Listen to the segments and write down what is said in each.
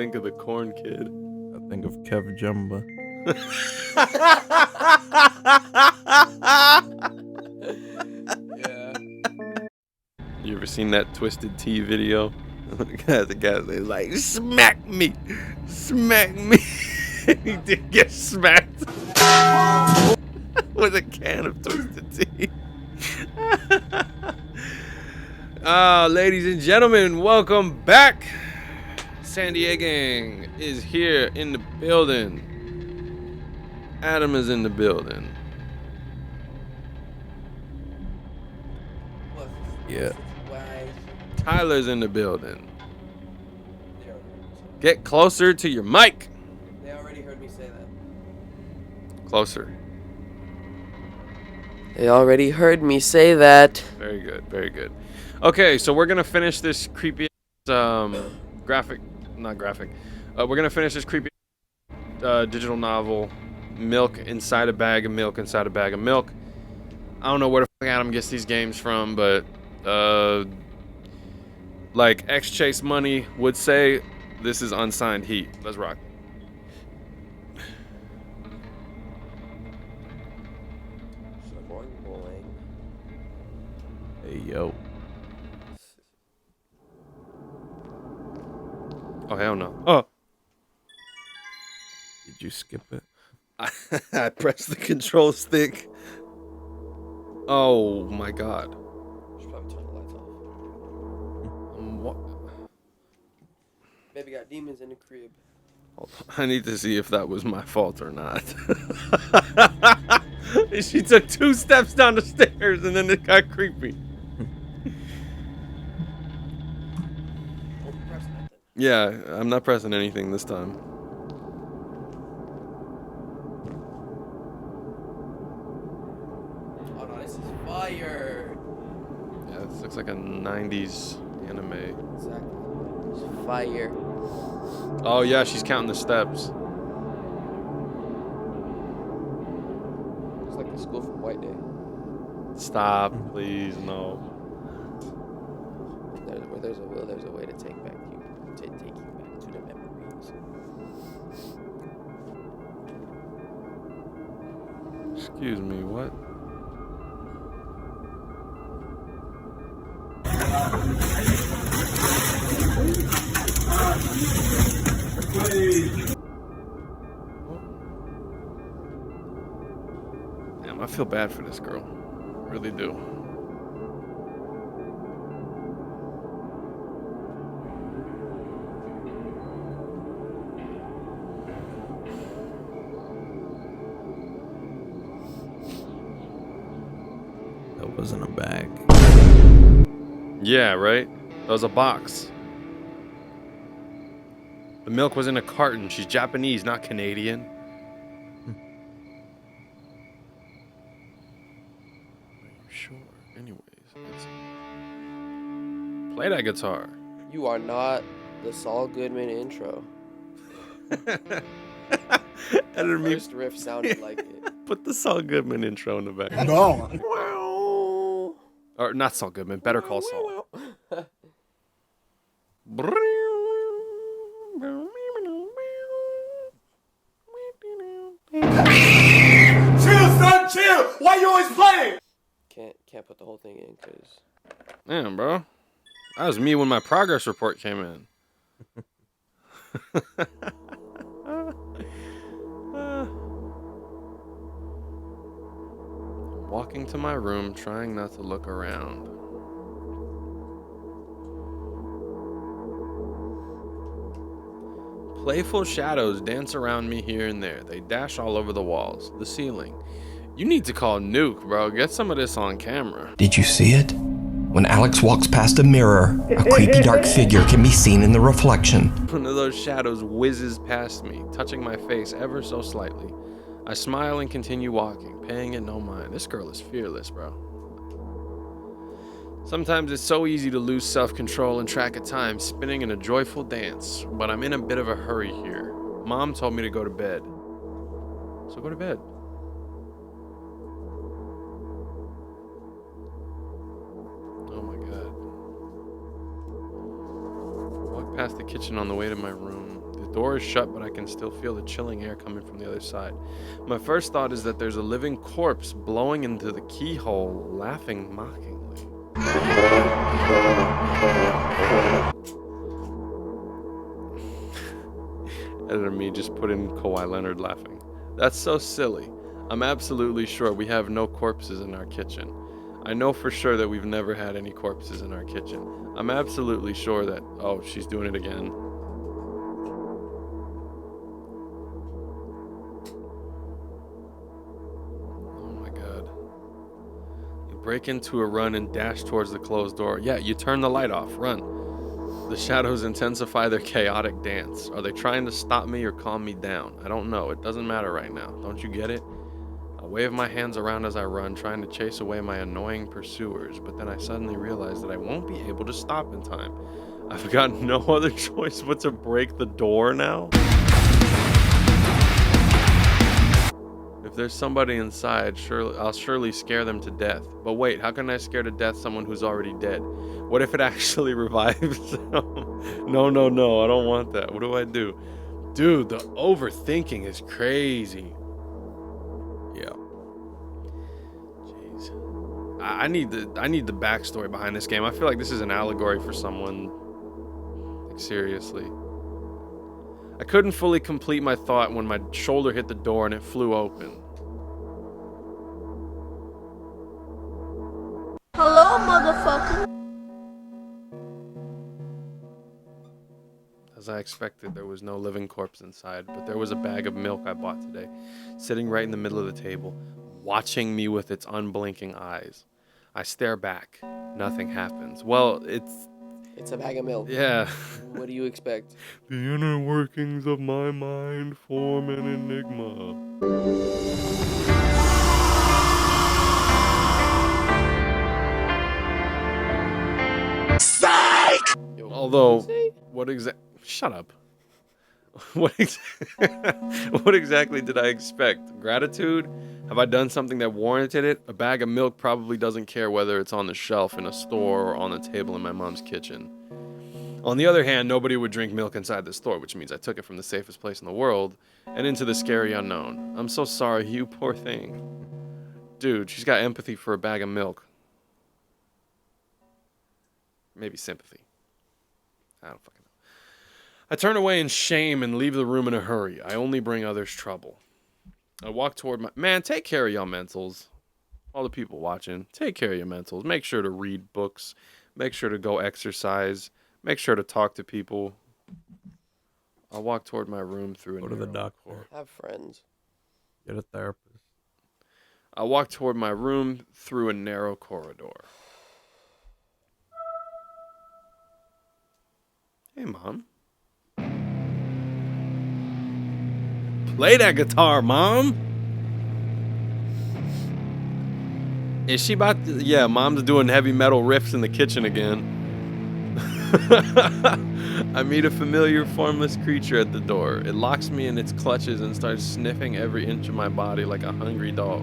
think of the corn kid. I think of Kev Jumba. Yeah. You ever seen that Twisted Tea video? The guy's like, smack me. He did get smacked with a can of Twisted Tea. Ladies and gentlemen, welcome back. SanDieGang is here in the building. Adam is in the building. Yeah. Tyler's in the building. Get closer to your mic. They already heard me say that. Closer. They already heard me say that. Very good, very good. Okay, so we're gonna finish this creepy we're gonna finish this creepy digital novel, Milk Inside a Bag of Milk Inside a Bag of Milk. I don't know where the fuck Adam gets these games from, but like X Chase Money would say, this is unsigned heat. Let's rock. Hey, yo. Oh, hell no. Oh. Did you skip it? I pressed the control stick. Oh my god. Should probably turn the lights off. What? Baby got demons in the crib. Hold on. I need to see if that was my fault or not. She took 2 steps down the stairs and then it got creepy. Yeah, I'm not pressing anything this time. Oh no, this is fire. Yeah, this looks like a 90s anime. Exactly. It's fire. Oh yeah, she's counting the steps. It's like the school from White Day. Stop, please, no. Where there's a will, there's a way to take you back to the memories. Excuse me, what? Damn, I feel bad for this girl. I really do. That wasn't a bag. Yeah, right? That was a box. The milk was in a carton. She's Japanese, not Canadian. Sure. Anyways, let's play that guitar. You are not the Saul Goodman intro. Editor me. First riff sounded like it. Put the Saul Goodman intro in the back. No. Or not Saul Goodman. Better Call Saul. Chill, son, chill. Why you always playing? Can't put the whole thing in because Damn, bro. That was me when my progress report came in. Walking to my room, trying not to look around. Playful shadows dance around me here and there. They dash all over the walls, the ceiling. You need to call Nuke, bro. Get some of this on camera. Did you see it? When Alex walks past a mirror, a creepy dark figure can be seen in the reflection. One of those shadows whizzes past me, touching my face ever so slightly. I smile and continue walking, paying it no mind. This girl is fearless, bro. Sometimes it's so easy to lose self-control and track of time, spinning in a joyful dance. But I'm in a bit of a hurry here. Mom told me to go to bed. So go to bed. Oh my god. Walk past the kitchen on the way to my room. door is shut, but I can still feel the chilling air coming from the other side. My first thought is that there's a living corpse blowing into the keyhole, laughing mockingly. Editor me just put in Kawhi Leonard laughing. That's so silly. I'm absolutely sure we have no corpses in our kitchen. I know for sure that we've never had any corpses in our kitchen. I'm absolutely sure that... Oh, she's doing it again. Oh my god. You break into a run and dash towards the closed door. Yeah, you turn the light off. Run. The shadows intensify their chaotic dance. Are they trying to stop me or calm me down? I don't know. It doesn't matter right now. Don't you get it? I wave my hands around as I run, trying to chase away my annoying pursuers, but then I suddenly realize that I won't be able to stop in time. I've got no other choice but to break the door now. If there's somebody inside, I'll surely scare them to death. But wait, how can I scare to death someone who's already dead? What if it actually revives them? No, I don't want that. What do I do? Dude, the overthinking is crazy. Yeah. Jeez. I need the backstory behind this game. I feel like this is an allegory for someone. Like, seriously. I couldn't fully complete my thought when my shoulder hit the door and it flew open. Hello, motherfucker. As I expected, there was no living corpse inside, but there was a bag of milk I bought today, sitting right in the middle of the table, watching me with its unblinking eyes. I stare back. Nothing happens. Well, it's a bag of milk. Yeah. What do you expect? The inner workings of my mind form an enigma. Although, shut up. What exactly did I expect? Gratitude? Have I done something that warranted it? A bag of milk probably doesn't care whether it's on the shelf in a store or on the table in my mom's kitchen. On the other hand, nobody would drink milk inside the store, which means I took it from the safest place in the world and into the scary unknown. I'm so sorry, you poor thing. Dude, she's got empathy for a bag of milk. Maybe sympathy. I don't fucking know. I turn away in shame and leave the room in a hurry. I only bring others trouble. I walk toward my... Man, take care of y'all mentals. All the people watching, take care of your mentals. Make sure to read books. Make sure to go exercise. Make sure to talk to people. I'll walk toward my room through a Go to the doctor. Have friends. Get a therapist. I walk toward my room through a narrow corridor. Hey, Mom. Play that guitar, Mom. Is she about to... Yeah, Mom's doing heavy metal riffs in the kitchen again. I meet a familiar, formless creature at the door. It locks me in its clutches and starts sniffing every inch of my body like a hungry dog.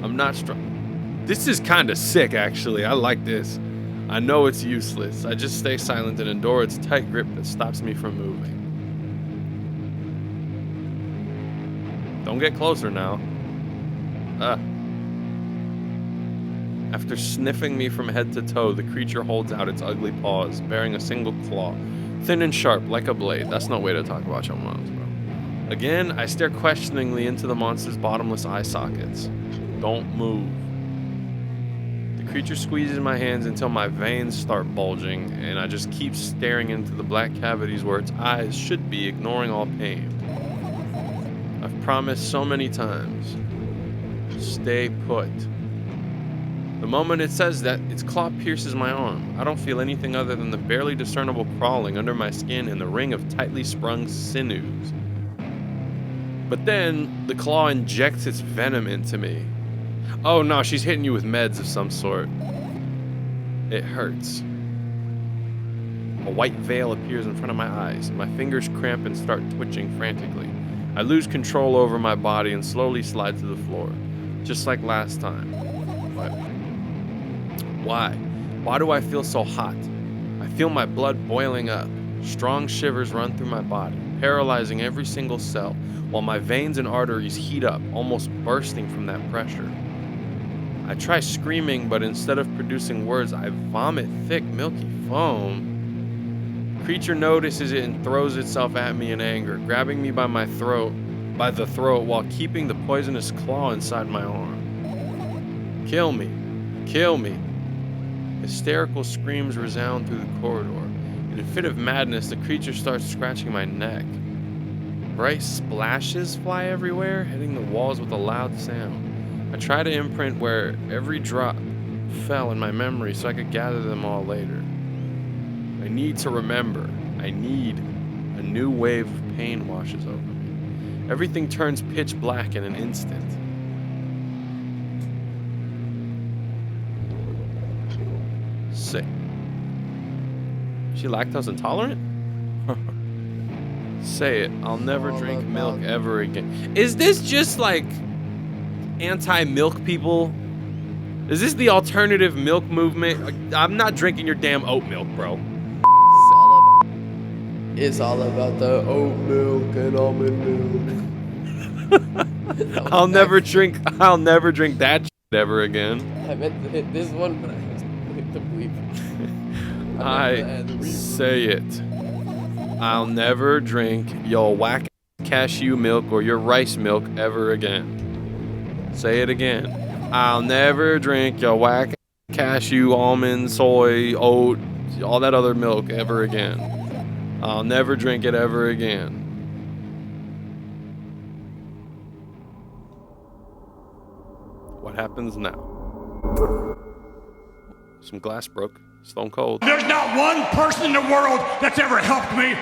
I'm not strong. This is kind of sick, actually. I like this. I know it's useless. I just stay silent and endure its tight grip that stops me from moving. Don't get closer now. After sniffing me from head to toe, the creature holds out its ugly paws, bearing a single claw, thin and sharp like a blade. That's no way to talk about your moms, bro. Again, I stare questioningly into the monster's bottomless eye sockets. Don't move. The creature squeezes my hands until my veins start bulging, and I just keep staring into the black cavities where its eyes should be, ignoring all pain. I've promised so many times. Stay put. The moment it says that, its claw pierces my arm. I don't feel anything other than the barely discernible crawling under my skin and the ring of tightly sprung sinews. But then, the claw injects its venom into me. Oh no, she's hitting you with meds of some sort. It hurts. A white veil appears in front of my eyes. My fingers cramp and start twitching frantically. I lose control over my body and slowly slide to the floor. Just like last time. But why? Why do I feel so hot? I feel my blood boiling up. Strong shivers run through my body, paralyzing every single cell, while my veins and arteries heat up, almost bursting from that pressure. I try screaming, but instead of producing words, I vomit thick, milky foam. The creature notices it and throws itself at me in anger, grabbing me by the throat while keeping the poisonous claw inside my arm. Kill me. Kill me. Hysterical screams resound through the corridor. In a fit of madness, the creature starts scratching my neck. Bright splashes fly everywhere, hitting the walls with a loud sound. I try to imprint where every drop fell in my memory so I could gather them all later. I need to remember. I need. A new wave of pain washes over me. Everything turns pitch black in an instant. Sick. Is she lactose intolerant? Say it. I'll never drink milk ever again. Is this just like anti-milk people? Is this the alternative milk movement? I'm not drinking your damn oat milk, bro. It's all about the oat milk and almond milk. I'll never drink that shit ever again. I meant to hit this one, but I hit the bleep. I say it. I'll never drink your whack cashew milk or your rice milk ever again. Say it again. I'll never drink your whack cashew, almond, soy, oat, all that other milk ever again. I'll never drink it ever again. What happens now? Some glass broke. Stone cold. There's not one person in the world that's ever helped me.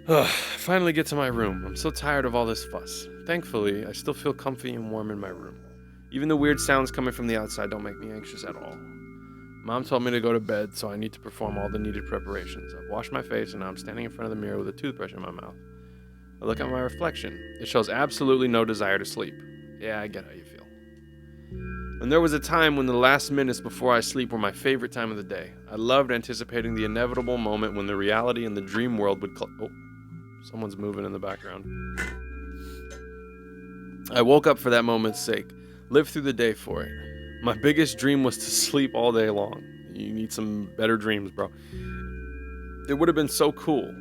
Whoa. Finally get to my room. I'm so tired of all this fuss. Thankfully, I still feel comfy and warm in my room. Even the weird sounds coming from the outside don't make me anxious at all. Mom told me to go to bed, so I need to perform all the needed preparations. I've washed my face, and now I'm standing in front of the mirror with a toothbrush in my mouth. I look at my reflection. It shows absolutely no desire to sleep. Yeah, I get how you feel. And there was a time when the last minutes before I sleep were my favorite time of the day. I loved anticipating the inevitable moment when the reality and the dream world would someone's moving in the background. I woke up for that moment's sake. Lived through the day for it. My biggest dream was to sleep all day long. You need some better dreams, bro. It would have been so cool.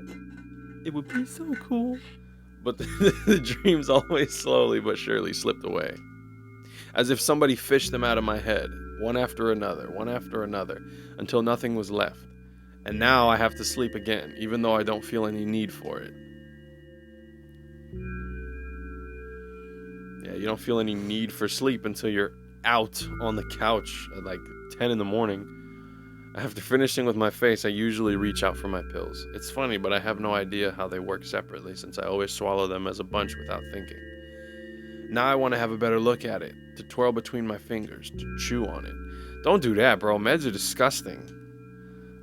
It would be so cool. But the dreams always slowly but surely slipped away. As if somebody fished them out of my head, one after another, until nothing was left. And now I have to sleep again, even though I don't feel any need for it. Yeah, you don't feel any need for sleep until you're out on the couch at like 10 in the morning. After finishing with my face, I usually reach out for my pills. It's funny, but I have no idea how they work separately since I always swallow them as a bunch without thinking. Now I want to have a better look at it, to twirl between my fingers, to chew on it. Don't do that, bro. Meds are disgusting.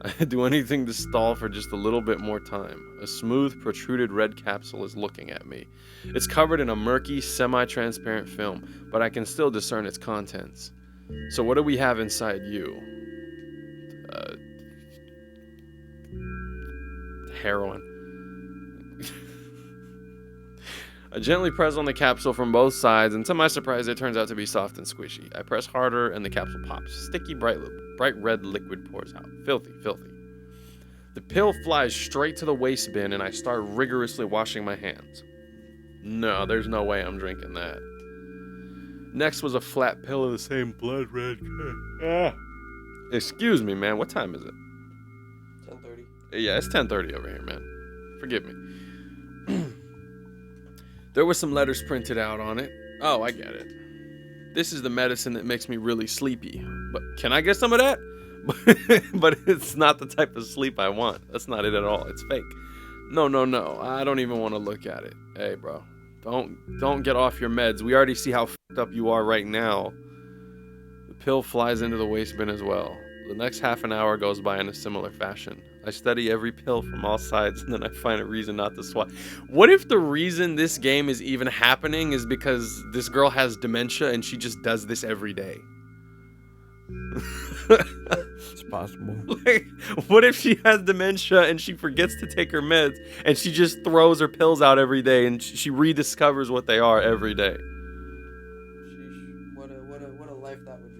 I'd do anything to stall for just a little bit more time. A smooth, protruded red capsule is looking at me. It's covered in a murky, semi-transparent film, but I can still discern its contents. So what do we have inside you? Heroin. I gently press on the capsule from both sides, and to my surprise, it turns out to be soft and squishy. I press harder, and the capsule pops. Sticky, bright red liquid pours out. Filthy, filthy. The pill flies straight to the waste bin, and I start rigorously washing my hands. No, there's no way I'm drinking that. Next was a flat pill of the same blood red color. Excuse me, man. What time is it? 10:30. Yeah, it's 10:30 over here, man. Forgive me. There were some letters printed out on it. Oh, I get it. This is the medicine that makes me really sleepy. But can I get some of that? But it's not the type of sleep I want. That's not it at all. It's fake. No. I don't even want to look at it. Hey, bro. Don't get off your meds. We already see how fucked up you are right now. The pill flies into the waste bin as well. The next half an hour goes by in a similar fashion. I study every pill from all sides, and then I find a reason not to swallow. What if the reason this game is even happening is because this girl has dementia and she just does this every day? It's possible. Like, what if she has dementia and she forgets to take her meds and she just throws her pills out every day and she rediscovers what they are every day? Sheesh. What a life that would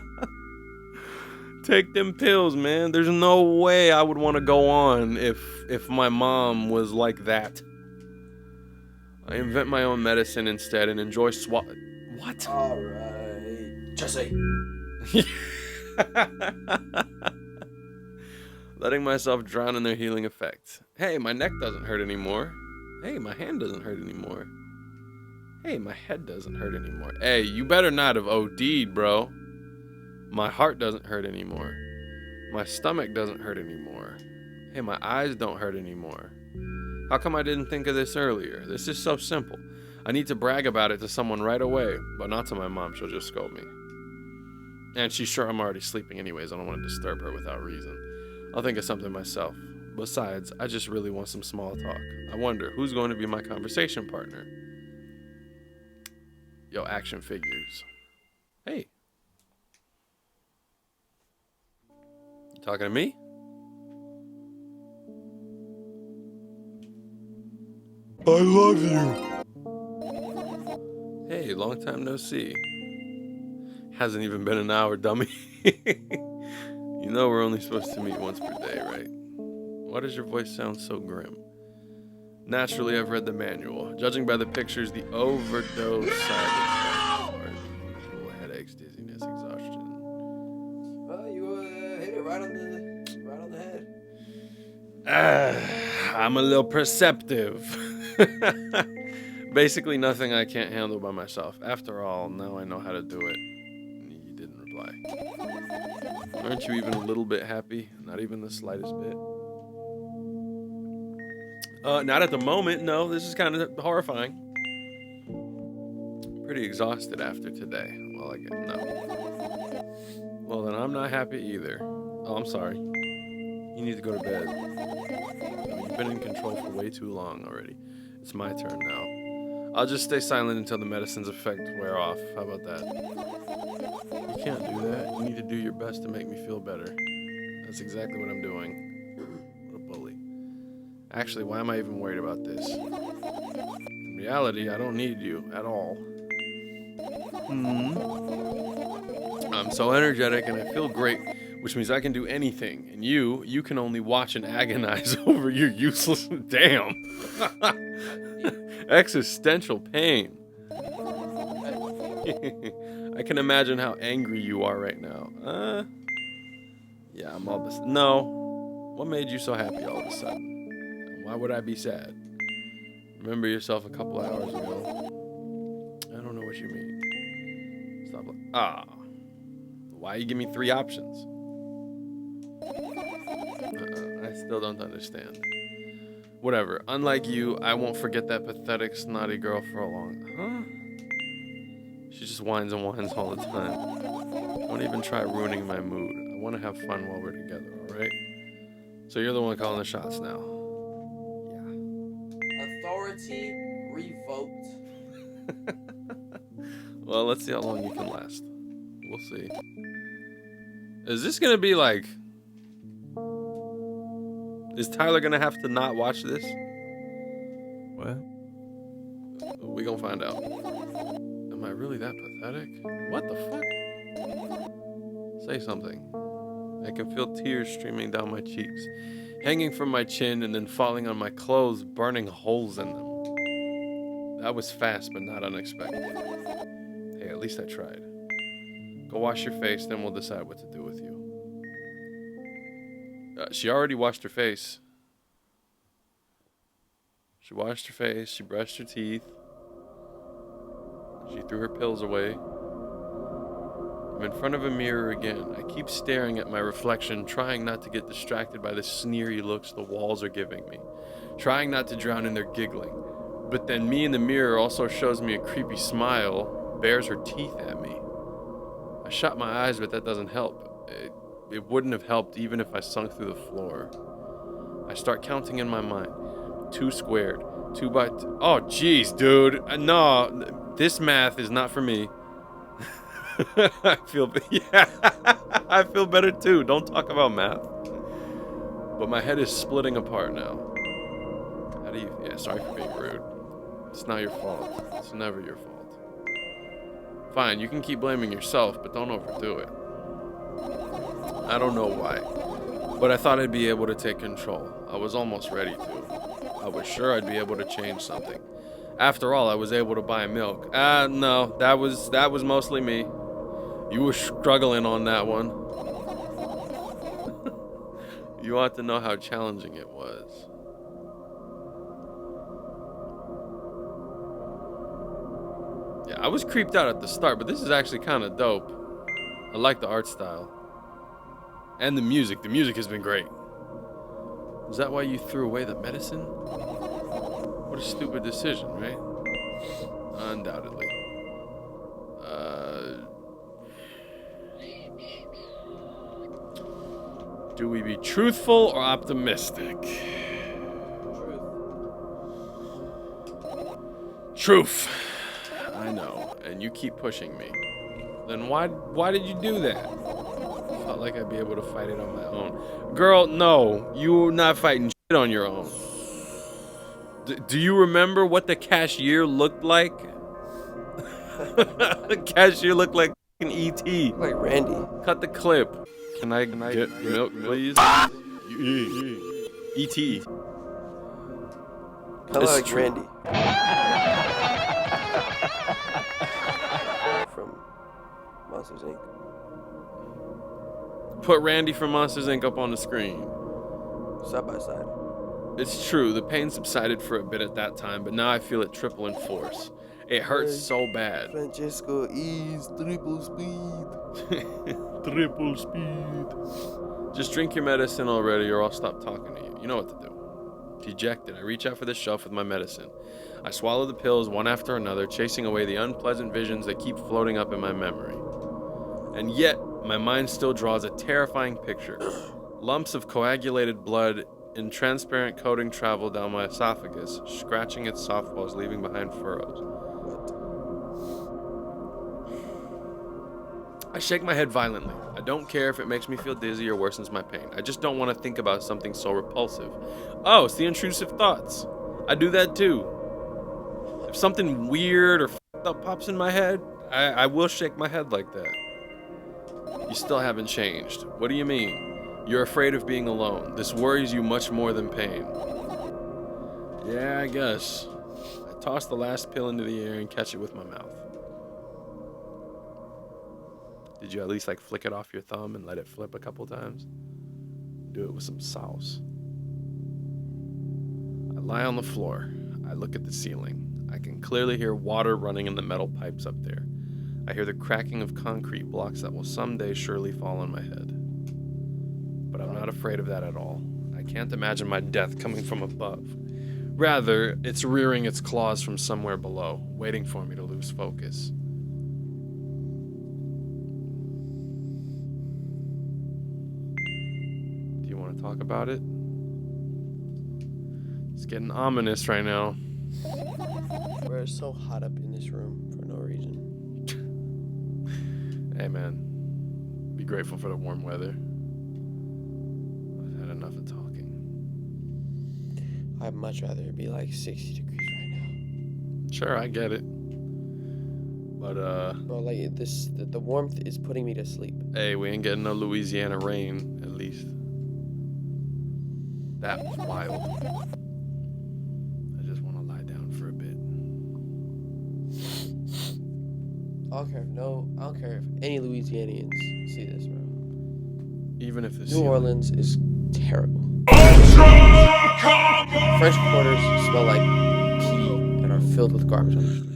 be. Take them pills, man. There's no way I would want to go on if my mom was like that. I invent my own medicine instead and enjoy What? Alright. Jesse. Letting myself drown in their healing effect. Hey, my neck doesn't hurt anymore. Hey, my hand doesn't hurt anymore. Hey, my head doesn't hurt anymore. Hey, you better not have OD'd, bro. My heart doesn't hurt anymore. My stomach doesn't hurt anymore. Hey, my eyes don't hurt anymore. How come I didn't think of this earlier? This is so simple. I need to brag about it to someone right away, but not to my mom. She'll just scold me. And she's sure I'm already sleeping anyways. I don't want to disturb her without reason. I'll think of something myself. Besides, I just really want some small talk. I wonder, who's going to be my conversation partner? Yo, action figures. Hey. You talking to me? I love you. Hey, long time no see. Hasn't even been an hour, dummy. You know we're only supposed to meet once per day, right? Why does your voice sound so grim? Naturally, I've read the manual. Judging by the pictures, the overdose side effects are the usual headaches, dizziness, exhaustion. Well, you hit it right on the head. I'm a little perceptive. Basically nothing I can't handle by myself. After all, now I know how to do it. You didn't reply. Aren't you even a little bit happy? Not even the slightest bit. Not at the moment, no. This is kind of horrifying. Pretty exhausted after today. Well, I get no. Well, then I'm not happy either. Oh, I'm sorry. You need to go to bed. You've been in control for way too long already. It's my turn now. I'll just stay silent until the medicine's effect wear off. How about that? You can't do that. You need to do your best to make me feel better. That's exactly what I'm doing. What a bully. Actually, why am I even worried about this? In reality, I don't need you at all. I'm so energetic and I feel great, which means I can do anything. And you can only watch and agonize over your useless damn. Existential pain. I can imagine how angry you are right now. Yeah, I'm all this. No. What made you so happy all of a sudden? And why would I be sad? Remember yourself a couple hours ago. I don't know what you mean. Stop. Why you give me 3 options? I still don't understand. Whatever. Unlike you, I won't forget that pathetic, snotty girl for a long... Huh? She just whines and whines all the time. Don't even try ruining my mood. I want to have fun while we're together, alright? So you're the one calling the shots now. Yeah. Authority revoked. Well, let's see how long you can last. We'll see. Is this gonna be like... Is Tyler gonna have to not watch this? What? We gonna find out. Am I really that pathetic? What the fuck? Say something. I can feel tears streaming down my cheeks, hanging from my chin and then falling on my clothes, burning holes in them. That was fast, but not unexpected. Hey, at least I tried. Go wash your face, then we'll decide what to do with you. She already washed her face. She washed her face, she brushed her teeth. She threw her pills away. I'm in front of a mirror again. I keep staring at my reflection, trying not to get distracted by the sneery looks the walls are giving me. Trying not to drown in their giggling. But then me in the mirror also shows me a creepy smile, bares her teeth at me. I shut my eyes, but that doesn't help. it wouldn't have helped even if I sunk through the floor. I start counting in my mind. 2 squared, 2 by... Oh, jeez, dude. No, this math is not for me. I feel... Yeah, I feel better too. Don't talk about math. But my head is splitting apart now. How do you... Yeah, sorry for being rude. It's not your fault. It's never your fault. Fine, you can keep blaming yourself, but don't overdo it. I don't know why, but I thought I'd be able to take control. I was almost ready to. I was sure I'd be able to change something. After all, I was able to buy milk. No, that was mostly me. You were struggling on that one. You ought to know how challenging it was. Yeah, I was creeped out at the start, but this is actually kind of dope. I like the art style. And the music. The music has been great. Is that why you threw away the medicine? What a stupid decision, right? Undoubtedly. Do we be truthful or optimistic? Truth. I know, and you keep pushing me. Then why did you do that? Felt like I'd be able to fight it on my own. Girl, no, you're not fighting shit on your own. Do you remember what the cashier looked like? The cashier looked like E.T. Like Randy. Cut the clip. Can I get milk, please? E.T. Kind of like true. Randy. From Monsters Inc. Put Randy from Monsters Inc. up on the screen. Side by side. It's true, the pain subsided for a bit at that time, but now I feel it triple in force. It hurts so bad. Francesco is triple speed. Triple speed. Just drink your medicine already or I'll stop talking to you. You know what to do. Dejected, I reach out for the shelf with my medicine. I swallow the pills one after another, chasing away the unpleasant visions that keep floating up in my memory. And yet, my mind still draws a terrifying picture. Lumps of coagulated blood in transparent coating travel down my esophagus, scratching its soft walls, leaving behind furrows. I shake my head violently. I don't care if it makes me feel dizzy or worsens my pain. I just don't want to think about something so repulsive. Oh, it's the intrusive thoughts. I do that too. If something weird or f***ed up pops in my head, I will shake my head like that. You still haven't changed. What do you mean? You're afraid of being alone. This worries you much more than pain. Yeah, I guess. I toss the last pill into the air and catch it with my mouth. Did you at least like flick it off your thumb and let it flip a couple times? Do it with some sauce. I lie on the floor. I look at the ceiling. I can clearly hear water running in the metal pipes up there. I hear the cracking of concrete blocks that will someday surely fall on my head. But I'm not afraid of that at all. I can't imagine my death coming from above. Rather, it's rearing its claws from somewhere below, waiting for me to lose focus. Do you want to talk about it? It's getting ominous right now. We're so hot up in this room for no reason. Hey man, be grateful for the warm weather. I've had enough of talking. I'd much rather it be like 60 degrees right now. Sure, I get it. But Bro, like this, the warmth is putting me to sleep. hey, we ain't getting no Louisiana rain, at least. That was wild. I just want to lie down for a bit. I don't care if any Louisianians see this, bro. Even if the New Orleans is terrible. French quarters smell like pee and are filled with garbage on the streets.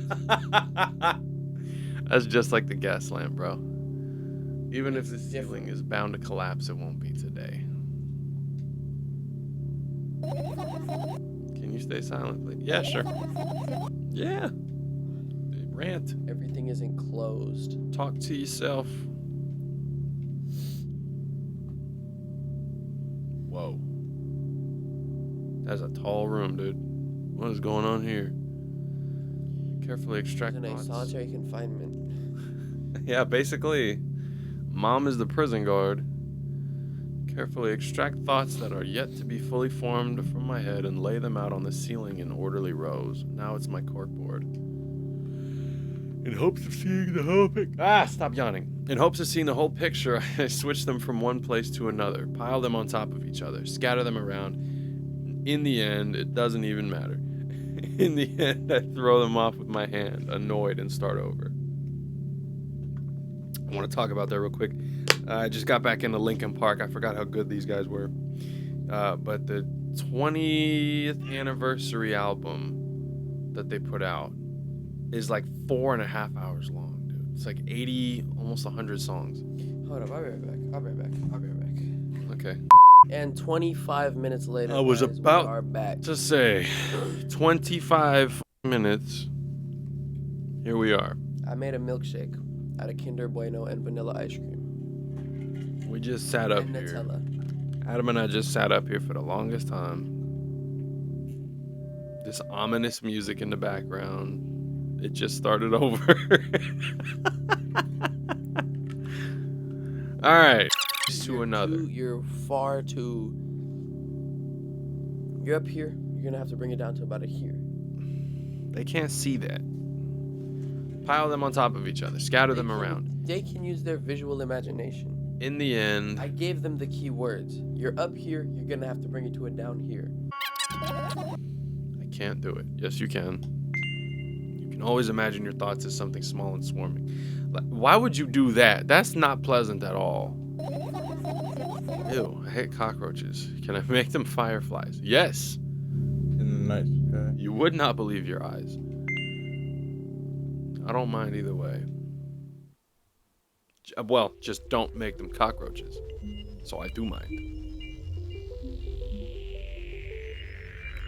That's just like the gas lamp, bro. Even if the ceiling is bound to collapse, it won't be today. Can you stay silent, please? Yeah, sure. Yeah. Rant. Everything is enclosed. Talk to yourself. Whoa. That's a tall room, dude. What is going on here? Carefully extract In a thoughts. solitary confinement. Yeah, basically, Mom is the prison guard. Carefully extract thoughts that are yet to be fully formed from my head and lay them out on the ceiling in orderly rows. Now it's my corkboard. In hopes of seeing the whole picture. Stop yawning. In hopes of seeing the whole picture, I switch them from one place to another, pile them on top of each other, scatter them around. In the end, it doesn't even matter. In the end, I throw them off with my hand, annoyed, and start over. I want to talk about that real quick. I just got back into Linkin Park. I forgot how good these guys were. But the 20th anniversary album that they put out is like 4.5 hours long, dude. It's like 80, almost 100 songs. Hold up, I'll be right back. I'll be right back. Okay. And 25 minutes later, I was guys, about we are back. to say 25 minutes. Here we are. I made a milkshake out of Kinder Bueno and vanilla ice cream. We just sat up And here. Nutella. Adam and I just sat up here for the longest time. This ominous music in the background. It just started over. All right. To another. You're far too. You're up here. You're gonna have to bring it down to about a here. They can't see that. Pile them on top of each other. Scatter them around. They can use their visual imagination. In the end, I gave them the key words. You're up here. You're gonna have to bring it to a down here. I can't do it. Yes, you can. You can always imagine your thoughts as something small and swarming. Like, why would you do that? That's not pleasant at all. Ew, I hate cockroaches. Can I make them fireflies? Yes. In the night sky. You would not believe your eyes. I don't mind either way. Well, just don't make them cockroaches. So I do mind.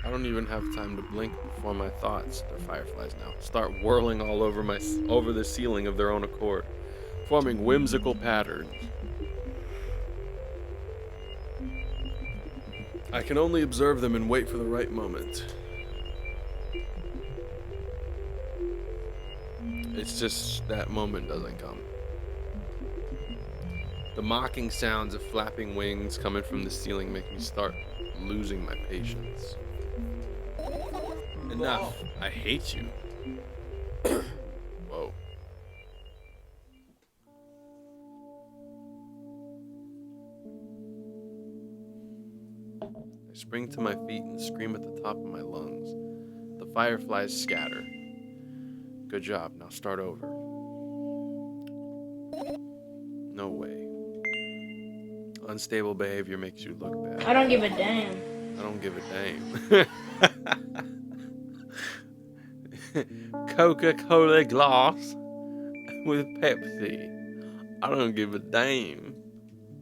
I don't even have time to blink before my thoughts, they're fireflies now, start whirling all over the ceiling of their own accord, forming whimsical patterns. I can only observe them and wait for the right moment. It's just that moment doesn't come. The mocking sounds of flapping wings coming from the ceiling make me start losing my patience. Enough. I hate you. Whoa. I spring to my feet and scream at the top of my lungs. The fireflies scatter. Good job. Now start over. No way. Unstable behavior makes you look bad. I don't give a damn. I don't give a damn. Coca-Cola glass with Pepsi. I don't give a damn.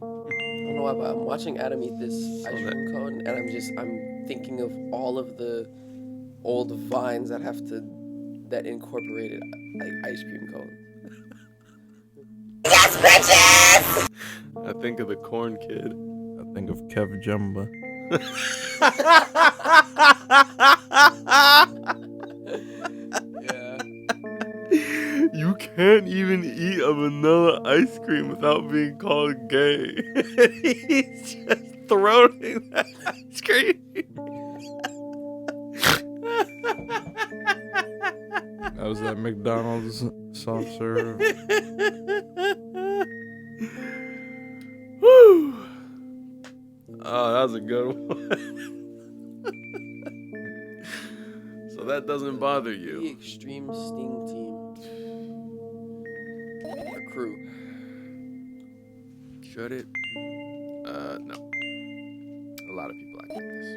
I don't know why, but I'm watching Adam eat this ice cream cone, and I'm thinking of all of the old vines that incorporated ice cream cones. I think of the corn kid. I think of Kev Jumba. Yeah. You can't even eat a vanilla ice cream without being called gay. He's just throwing that ice cream. That was that McDonald's soft serve. Woo. Oh, that was a good one. So that doesn't bother The you. Extreme Sting Team. Or crew. Should it? No. A lot of people act like this.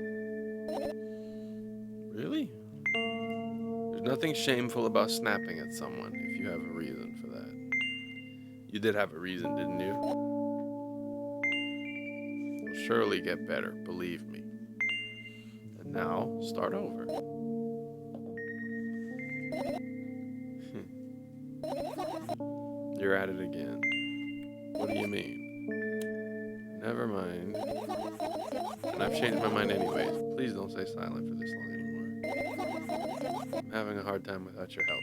Really? There's nothing shameful about snapping at someone if you have a reason for that. You did have a reason, didn't you? It'll surely get better, believe me. And now, start over. You're at it again. What do you mean? Never mind. And I've changed my mind anyways. Please don't stay silent for this long anymore. I'm having a hard time without your help.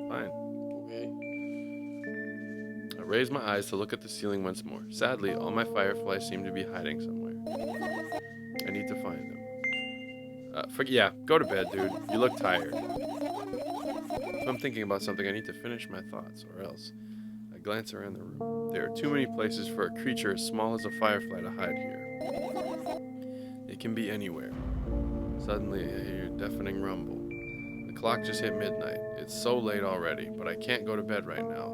Fine. Okay. I raise my eyes to look at the ceiling once more. Sadly, all my fireflies seem to be hiding somewhere. I need to find them. Yeah, go to bed, dude. You look tired. If I'm thinking about something, I need to finish my thoughts, or else. I glance around the room. There are too many places for a creature as small as a firefly to hide here. It can be anywhere. Suddenly, I hear a deafening rumble. The clock just hit midnight. It's so late already, but I can't go to bed right now.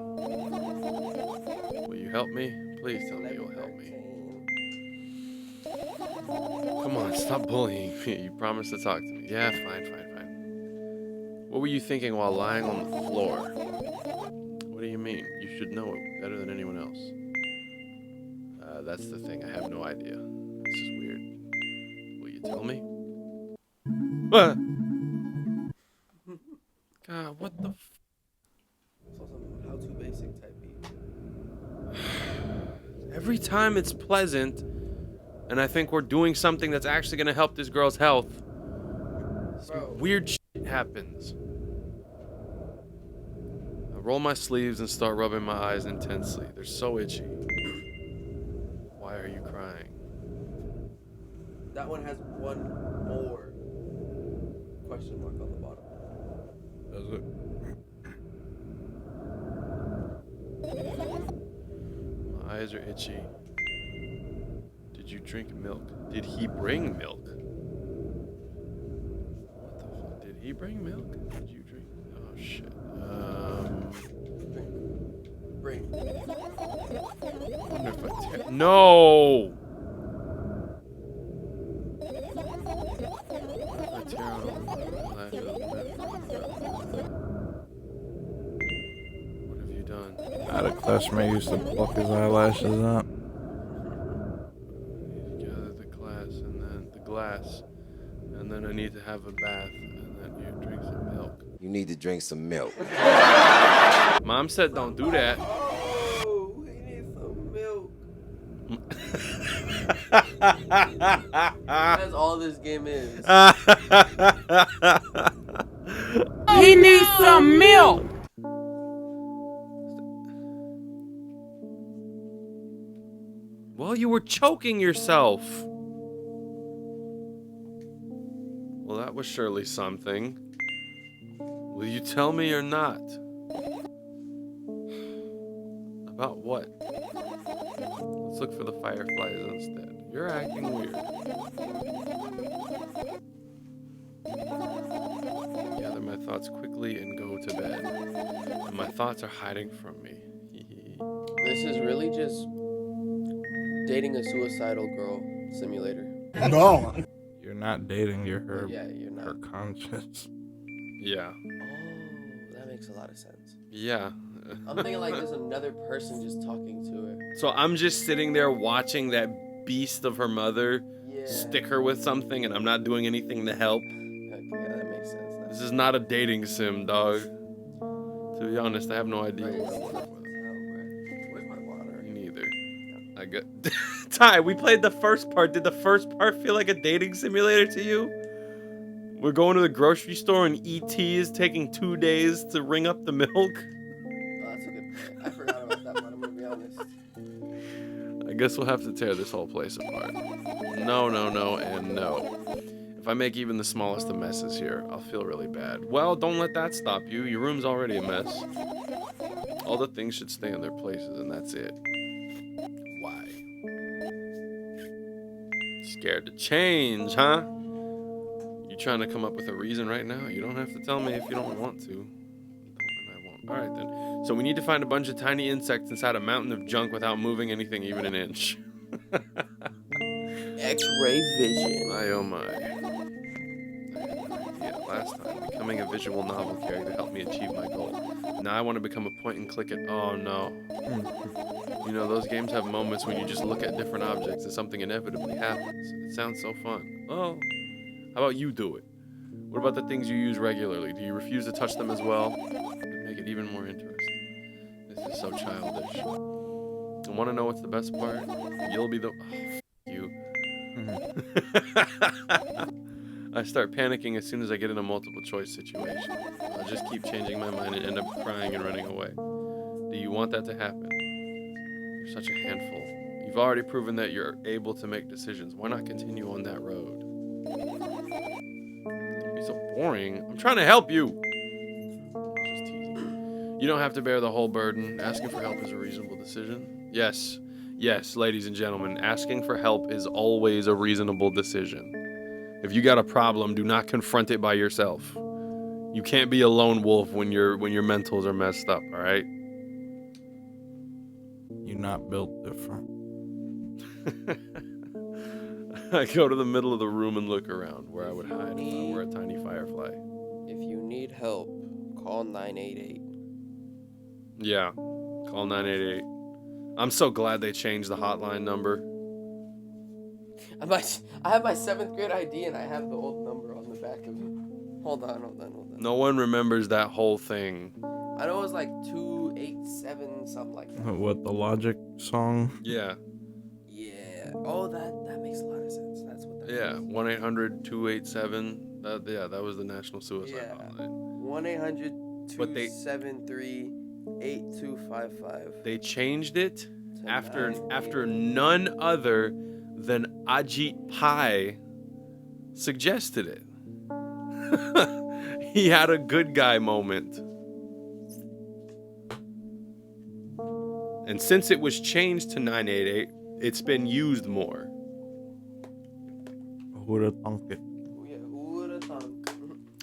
Will you help me? Please tell me you'll help me. Come on, stop bullying me. You promised to talk to me. Yeah, fine. What were you thinking while lying on the floor? What do you mean? You should know it better than anyone else. That's the thing. I have no idea. This is weird. Will you tell me? What? God, what the f... So some how-to basic type beat. Every time it's pleasant, and I think we're doing something that's actually gonna help this girl's health, some weird shit happens. I roll my sleeves and start rubbing my eyes intensely. They're so itchy. Why are you crying? That one has one more question mark on the bottom. Does it? My eyes are itchy. Did you drink milk? Did he bring milk? What the fuck? Did he bring milk? Did you drink? Oh shit. Bring. I wonder if I tear... No! What if I tear out all my eyelashes? What have you done? I had a classmate used to pluck his eyelashes out. Gather the glass and then I need to have a bath, and then you drink some milk. You need to drink some milk. Mom said don't do that. Oh, he needs some milk. That's all this game is. He needs some milk. Well, you were choking yourself. Well, that was surely something. Will you tell me or not? About what? Let's look for the fireflies instead. You're acting weird. Gather my thoughts quickly and go to bed. And my thoughts are hiding from me. This is really just dating a suicidal girl simulator. No. You're not dating, you're her, Yeah, you're not. her conscience. Yeah. Oh, that makes a lot of sense. Yeah. I'm thinking like there's another person just talking to her. So I'm just sitting there watching that beast of her mother stick her with something, and I'm not doing anything to help. Okay, that makes sense. This is not a dating sim, dog. To be honest, I have no idea what I'm looking for. Where's my water? Me neither. I got... Ty, we played the first part. Did the first part feel like a dating simulator to you? We're going to the grocery store and E.T. is taking 2 days to ring up the milk? Oh, that's a good point. I forgot about that part, I'm gonna be honest. I guess we'll have to tear this whole place apart. No, and no. If I make even the smallest of messes here, I'll feel really bad. Well, don't let that stop you. Your room's already a mess. All the things should stay in their places, and that's it. Why? Scared to change, huh? You trying to come up with a reason right now? You don't have to tell me if you don't want to. And I won't. All right, then. So we need to find a bunch of tiny insects inside a mountain of junk without moving anything even an inch. X-ray vision. My oh my. I had no idea last time. Becoming a visual novel character helped me achieve my goal. Now I want to become a point and click it. Oh no. You know, those games have moments when you just look at different objects and something inevitably happens. It sounds so fun. Oh, how about you do it? What about the things you use regularly? Do you refuse to touch them as well? It'd make it even more interesting. This is so childish. Want to know what's the best part? You'll be the... Oh, f you. I start panicking as soon as I get in a multiple choice situation. I'll just keep changing my mind and end up crying and running away. Do you want that to happen? You're such a handful. You've already proven that you're able to make decisions. Why not continue on that road? Don't be so boring. I'm trying to help you. Just teasing. You don't have to bear the whole burden. Asking for help is a reasonable decision. Yes. Yes, ladies and gentlemen, asking for help is always a reasonable decision. If you got a problem, do not confront it by yourself. You can't be a lone wolf when your mentals are messed up, all right? You're not built different. I go to the middle of the room and look around where I would hide if I were a tiny firefly. If you need help, call 988. Yeah, call 988. I'm so glad they changed the hotline number. I have my 7th grade ID and I have the old number on the back of it. Hold on. No one remembers that whole thing. I know it was like 287, something like that. What, the Logic song? Yeah. Yeah. Oh, that makes a lot of sense. That's what that Yeah, is. 1-800-287. That was the National Suicide Hotline. 1-800-273-8255. They changed it after none other than Ajit Pai suggested it. He had a good guy moment. And since it was changed to 988, it's been used more. Who'da thunk it? Yeah, who would have thunk?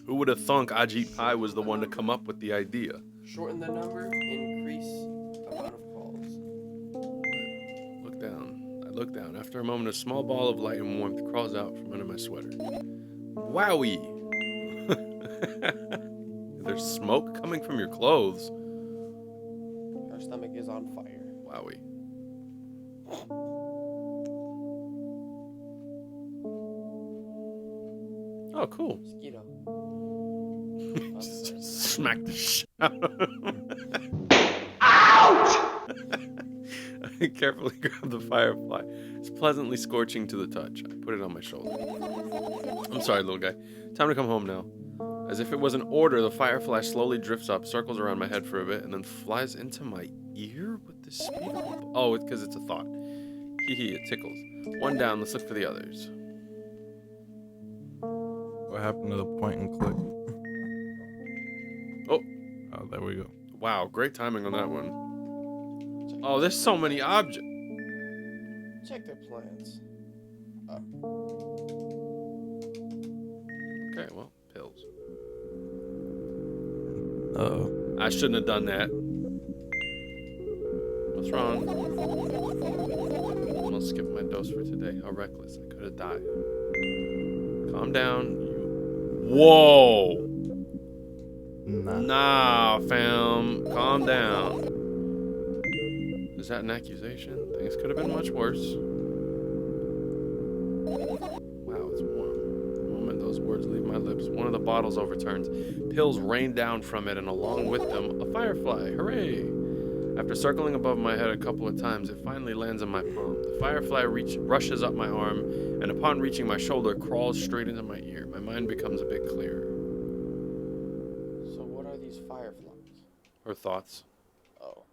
Who would have thunk Ajit Pai was the one to come up with the idea? Shorten the number, increase amount of calls. Look down. I look down. After a moment, a small ball of light and warmth crawls out from under my sweater. Wowie! There's smoke coming from your clothes. Our stomach is on fire. Wowie. Oh, cool. Mosquito. Just smack the shit out of him. I carefully grab the firefly. It's pleasantly scorching to the touch. I put it on my shoulder. I'm sorry, little guy. Time to come home now. As if it was an order, the firefly slowly drifts up, circles around my head for a bit, and then flies into my ear with the speed of a... Oh, it's because it's a thought. Hee hee, it tickles. One down, let's look for the others. What happened to the point and click? Oh, Oh, there we go. wow, great timing on that one. Oh, there's so many objects. Check their plans. Okay, well, pills. Uh-oh. I shouldn't have done that. What's wrong? I'm gonna skip my dose for today. How reckless. I could have died. Calm down. Whoa! Nah. Nah, fam. Calm down. Is that an accusation? Things could have been much worse. Wow, it's warm. The moment those words leave my lips, one of the bottles overturns. Pills rain down from it, and along with them, a firefly. Hooray! After circling above my head a couple of times, it finally lands on my palm. The firefly rushes up my arm, and upon reaching my shoulder, crawls straight into my ear. My mind becomes a bit clearer. So what are these fireflies? Her thoughts. Oh.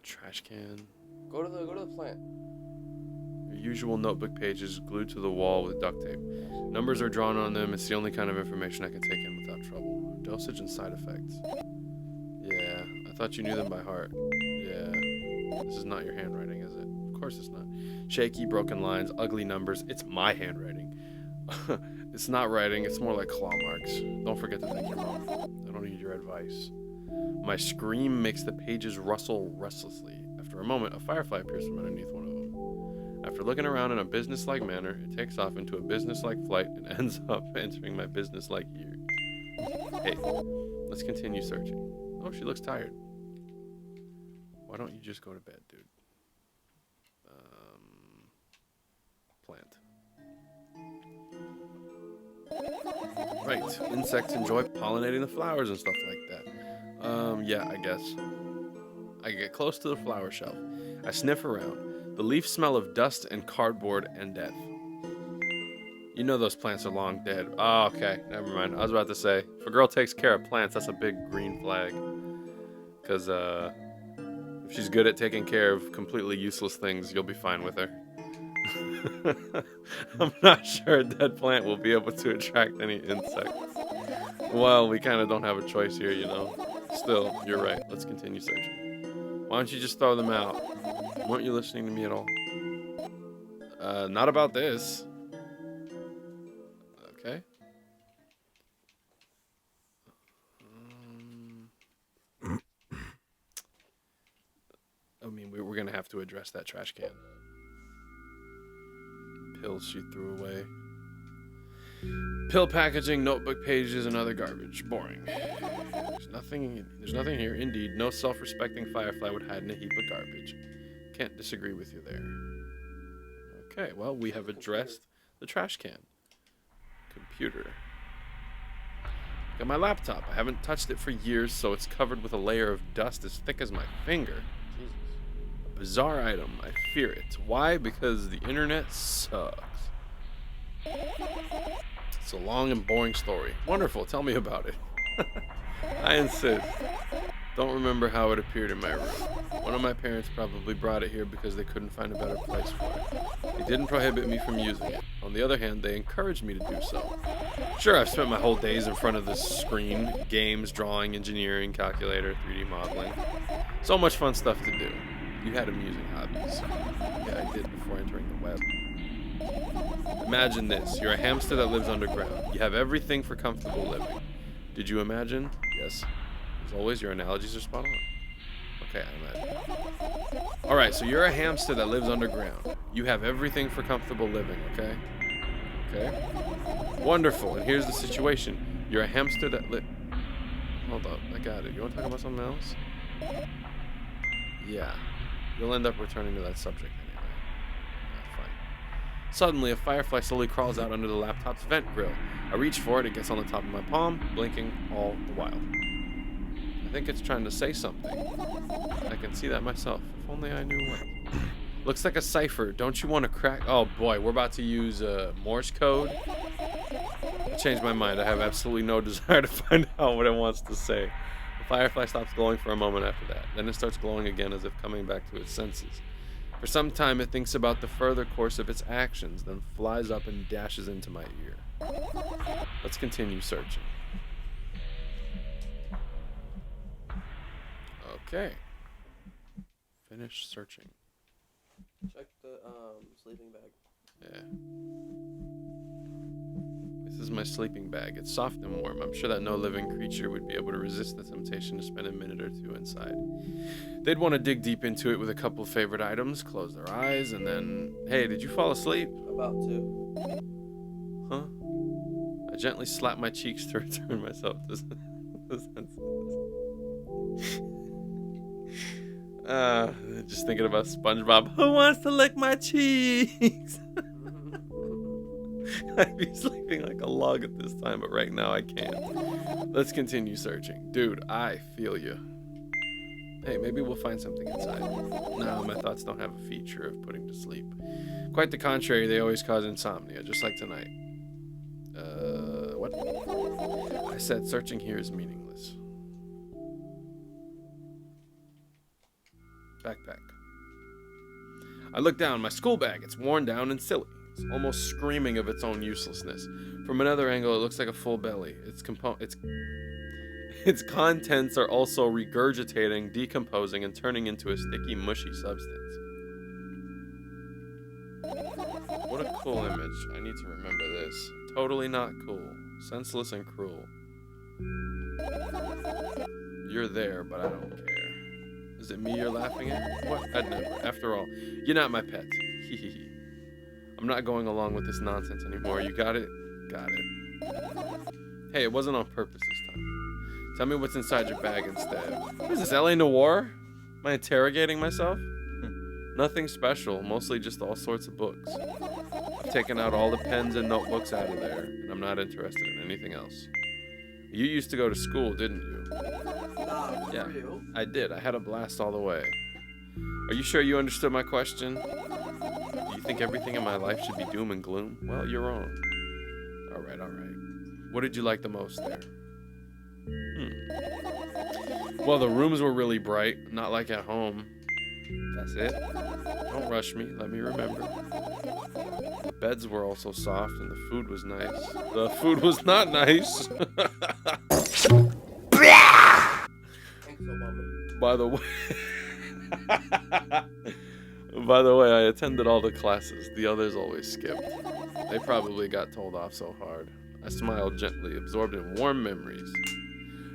Trash can. Go to the plant. Your usual notebook pages glued to the wall with duct tape. Numbers are drawn on them. It's the only kind of information I can take in without trouble. Dosage and side effects. Yeah, I thought you knew them by heart. Yeah. This is not your handwriting, is it? Of course it's not. Shaky, broken lines, ugly numbers. It's my handwriting. It's not writing. It's more like claw marks. Don't forget to thank your mom. I don't need your advice. My scream makes the pages rustle restlessly. After a moment, a firefly appears from underneath one of them. After looking around in a business-like manner, it takes off into a business-like flight and ends up entering my business-like ear. Hey, let's continue searching. Oh, she looks tired. Why don't you just go to bed, dude? Plant. Right, insects enjoy pollinating the flowers and stuff like that. Yeah, I guess. I get close to the flower shelf. I sniff around. The leaves smell of dust and cardboard and death. You know those plants are long dead. Oh, okay. Never mind. I was about to say, if a girl takes care of plants, that's a big green flag. Because if she's good at taking care of completely useless things, you'll be fine with her. I'm not sure a dead plant will be able to attract any insects. Well, we kind of don't have a choice here, you know. Still, you're right. Let's continue searching. Why don't you just throw them out? Weren't you listening to me at all? Not about this. Okay. I mean, we're going to have to address that trash can. Pills she threw away. Pill packaging, notebook pages, and other garbage. Boring. There's nothing here. Indeed, no self-respecting firefly would hide in a heap of garbage. Can't disagree with you there. Okay, well, we have addressed the trash can. Computer. Got my laptop. I haven't touched it for years, so it's covered with a layer of dust as thick as my finger. Jesus. A bizarre item. I fear it. Why? Because the internet sucks. It's a long and boring story. Wonderful. Tell me about it. I insist. Don't remember how it appeared in my room. One of my parents probably brought it here because they couldn't find a better place for it. They didn't prohibit me from using it. On the other hand, they encouraged me to do so. Sure, I've spent my whole days in front of this screen. Games, drawing, engineering, calculator, 3D modeling. So much fun stuff to do. You had amusing hobbies. Yeah, I did before entering the web. Imagine this. You're a hamster that lives underground. You have everything for comfortable living. Did you imagine? Yes. As always, your analogies are spot on. Okay, I imagine. Alright, so you're a hamster that lives underground. You have everything for comfortable living, okay? Okay? Wonderful. And here's the situation. You're a hamster that Hold up, I got it. You want to talk about something else? Yeah. You'll end up returning to that subject anyway. Fine. Suddenly, a firefly slowly crawls out under the laptop's vent grill. I reach for it, it gets on the top of my palm, blinking all the while. I think it's trying to say something. I can see that myself. If only I knew what. Looks like a cipher. Don't you want to crack? Oh boy, we're about to use Morse code. I changed my mind. I have absolutely no desire to find out what it wants to say. The firefly stops glowing for a moment after that. Then it starts glowing again as if coming back to its senses. For some time, it thinks about the further course of its actions, then flies up and dashes into my ear. Let's continue searching. Okay. Finish searching. Check the sleeping bag. Yeah. This is my sleeping bag. It's soft and warm. I'm sure that no living creature would be able to resist the temptation to spend a minute or two inside. They'd want to dig deep into it with a couple of favorite items, close their eyes, and then... Hey, did you fall asleep? About to. Huh? I gently slap my cheeks to return myself to senses. Just thinking about SpongeBob. Who wants to lick my cheeks? I'd be sleeping like a log at this time, but right now I can't. Let's continue searching. Dude, I feel you. Hey, maybe we'll find something inside. No, my thoughts don't have a feature of putting to sleep. Quite the contrary, they always cause insomnia, just like tonight. What? I said searching here is meaningless. Backpack. I look down. My school bag. It's worn down and silly. It's almost screaming of its own uselessness. From another angle, it looks like a full belly. Its contents are also regurgitating, decomposing, and turning into a sticky, mushy substance. What a cool image. I need to remember this. Totally not cool. Senseless and cruel. You're there, but I don't care. Is it me you're laughing at? What? I'd never. After all, you're not my pet. Hehehe. I'm not going along with this nonsense anymore. You got it? Got it. Hey, it wasn't on purpose this time. Tell me what's inside your bag instead. What is this, LA Noire? Am I interrogating myself? Nothing special, mostly just all sorts of books. I've taken out all the pens and notebooks out of there, and I'm not interested in anything else. You used to go to school, didn't you? Yeah, I did. I had a blast all the way. Are you sure you understood my question? Do you think everything in my life should be doom and gloom? Well, you're wrong. Alright, alright. What did you like the most there? Well, the rooms were really bright, not like at home. That's it. Don't rush me, let me remember. The beds were also soft and the food was nice. The food was not nice. Thanks, OUTTA. By the way, I attended all the classes. The others always skipped. They probably got told off so hard. I smiled gently, absorbed in warm memories.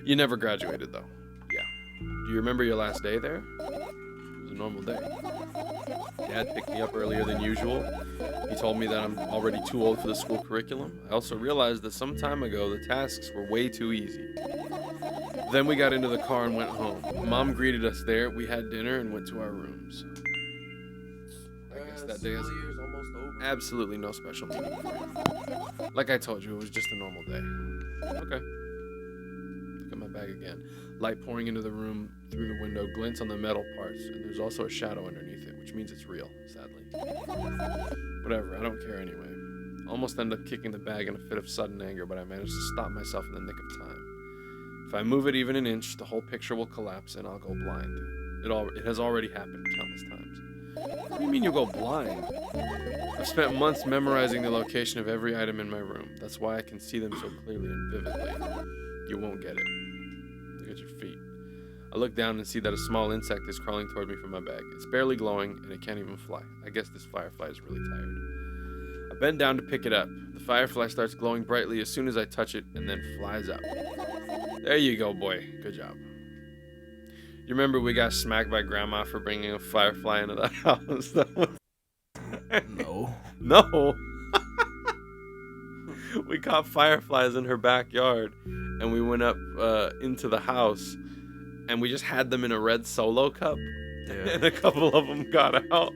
You never graduated, though. Yeah. Do you remember your last day there? It was a normal day. Dad picked me up earlier than usual. He told me that I'm already too old for the school curriculum. I also realized that some time ago the tasks were way too easy. Then we got into the car and went home. Mom greeted us there. We had dinner and went to our rooms. I guess that day has almost over. absolutely no special meaning for me. Like I told you, it was just a normal day. Okay. Look at my bag again. Light pouring into the room through the window, glints on the metal parts, and there's also a shadow underneath it, which means it's real, sadly. Whatever, I don't care anyway. Almost ended up kicking the bag in a fit of sudden anger, but I managed to stop myself in the nick of time. If I move it even an inch, the whole picture will collapse and I'll go blind. It has already happened countless times. What do you mean you'll go blind? I've spent months memorizing the location of every item in my room. That's why I can see them so clearly and vividly. You won't get it. Look at your feet. I look down and see that a small insect is crawling toward me from my bag. It's barely glowing and it can't even fly. I guess this firefly is really tired. I bend down to pick it up. The firefly starts glowing brightly as soon as I touch it and then flies up. There you go, boy. Good job. You remember we got smacked by Grandma for bringing a firefly into the house? No. No. We caught fireflies in her backyard, and we went up into the house, and we just had them in a red Solo cup, and a couple of them got out.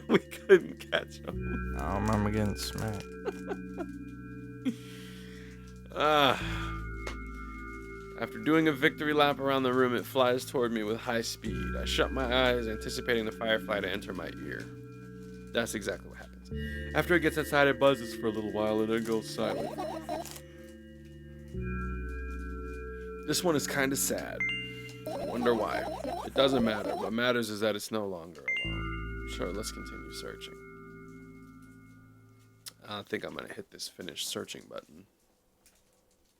We couldn't catch them. I don't remember getting smacked. After doing a victory lap around the room, it flies toward me with high speed. I shut my eyes, anticipating the firefly to enter my ear. That's exactly what happens. After it gets inside, it buzzes for a little while and then goes silent. This one is kind of sad. I wonder why. It doesn't matter. What matters is that it's no longer alone. Sure, let's continue searching. I think I'm going to hit this finish searching button.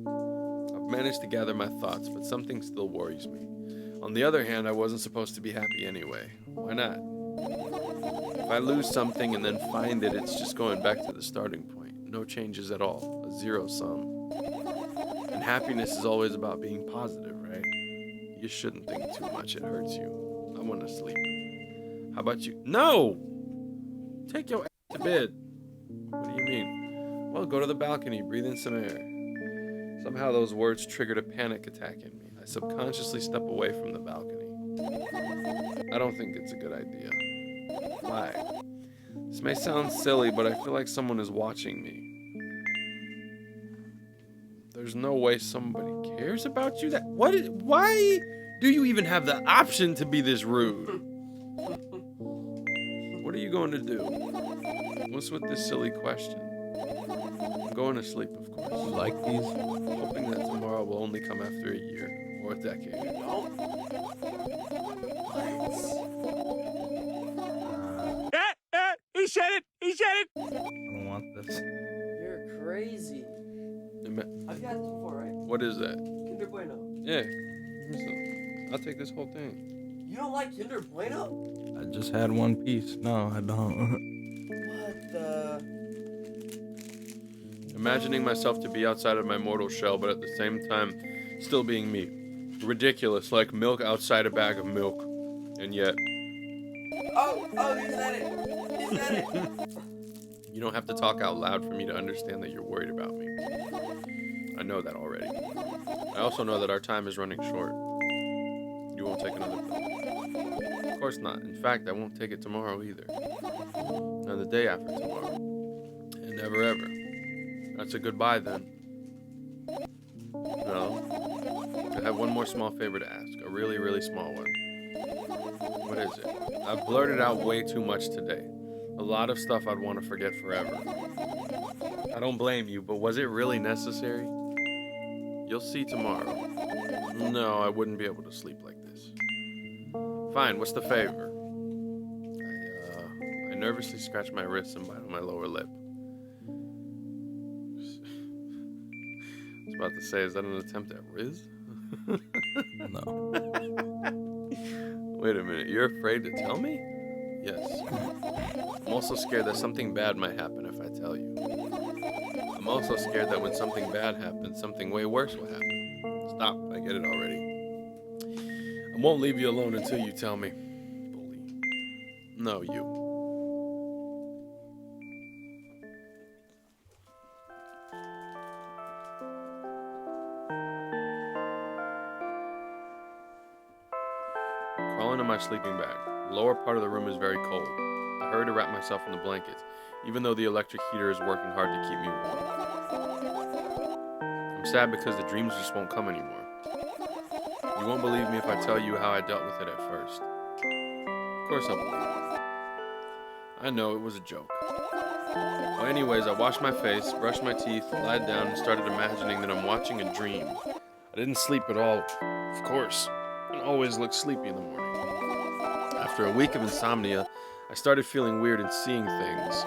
I've managed to gather my thoughts, but something still worries me. On the other hand, I wasn't supposed to be happy anyway. Why not? If I lose something and then find it, it's just going back to the starting point. No changes at all. A zero sum. And happiness is always about being positive, right? You shouldn't think too much. It hurts you. I want to sleep. How about you? No! Take your ass to bed. What do you mean? Well, go to the balcony. Breathe in some air. Somehow those words triggered a panic attack in me. I subconsciously step away from the balcony. I don't think it's a good idea. Why? This may sound silly, but I feel like someone is watching me. There's no way somebody cares about you. Why do you even have the option to be this rude? What are you going to do? What's with this silly question? I'm going to sleep, of course. You like these? Hoping that tomorrow will only come after a year or a decade. He said it! He said it! I don't want this. You're crazy. I've got it before, right? What is that? Kinder Bueno. Yeah. I'll take this whole thing. You don't like Kinder Bueno? I just had one piece. No, I don't. What the? Imagining myself to be outside of my mortal shell, but at the same time, still being me. Ridiculous, like milk outside a bag of milk. And yet... Oh, is that it? Is that it? You don't have to talk out loud for me to understand that you're worried about me. I know that already. I also know that our time is running short. You won't take another pill. Of course not. In fact, I won't take it tomorrow either. And the day after tomorrow. And never ever. That's a goodbye then. No. I have one more small favor to ask. A really, really small one. What is it? I've blurted out way too much today. A lot of stuff I'd want to forget forever. I don't blame you, but was it really necessary? You'll see tomorrow. No, I wouldn't be able to sleep like this. Fine, what's the favor? I nervously scratch my wrist and bite on my lower lip. I was about to say, is that an attempt at Riz? No. Wait a minute, you're afraid to tell me? Yes. I'm also scared that something bad might happen if I tell you. I'm also scared that when something bad happens, something way worse will happen. Stop, I get it already. I won't leave you alone until you tell me. Bully. No, you. Crawl into my sleeping bag. The lower part of the room is very cold. I hurry to wrap myself in the blankets, even though the electric heater is working hard to keep me warm. I'm sad because the dreams just won't come anymore. You won't believe me if I tell you how I dealt with it at first. Of course I'll believe you. I know, it was a joke. Well, anyways, I washed my face, brushed my teeth, lied down, and started imagining that I'm watching a dream. I didn't sleep at all, of course. I always look sleepy in the morning. After a week of insomnia, I started feeling weird and seeing things.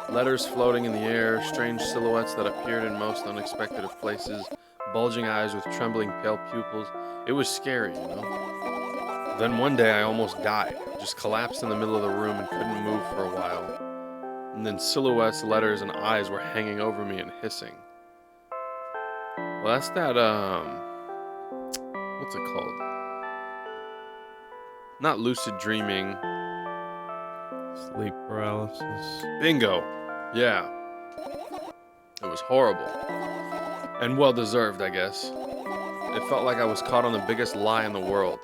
Letters floating in the air, strange silhouettes that appeared in most unexpected of places, bulging eyes with trembling pale pupils. It was scary, you know? Then one day I almost died, just collapsed in the middle of the room and couldn't move for a while. And then silhouettes, letters, and eyes were hanging over me and hissing. Well, that's that, what's it called? Not lucid dreaming. Sleep paralysis. Bingo. Yeah. It was horrible. And well deserved, I guess. It felt like I was caught on the biggest lie in the world.